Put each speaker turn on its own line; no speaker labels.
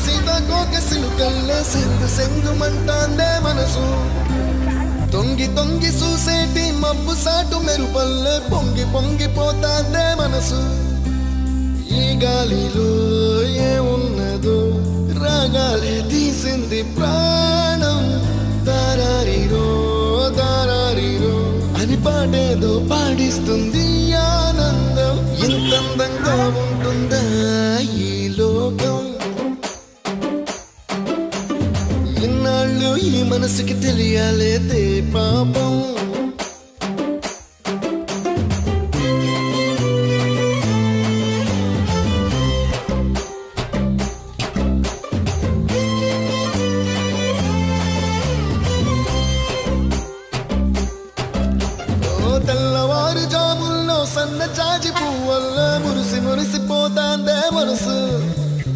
సీతాకోక సినుకల్లే సెంగు సెంగుమంటాందే మనసు తొంగి తొంగి చూసేటి మబ్బు సాటు మెరుపల్లే పొంగి పొంగిపోతాందే మనసు ఈ గాలిలో ఏమున్నదో రాగాలే తీసింది ప్రాణం దారారిరో దారారిరో అని పాడేదో పాడిస్తుంది ఆనందం ఇంత అందంగా ఉంటుందా ఈ లోకం ఇన్నాళ్ళు ఈ మనసుకి తెలియాలేదే పాపం తెల్లవారు జాముల్లో సన్న చాచి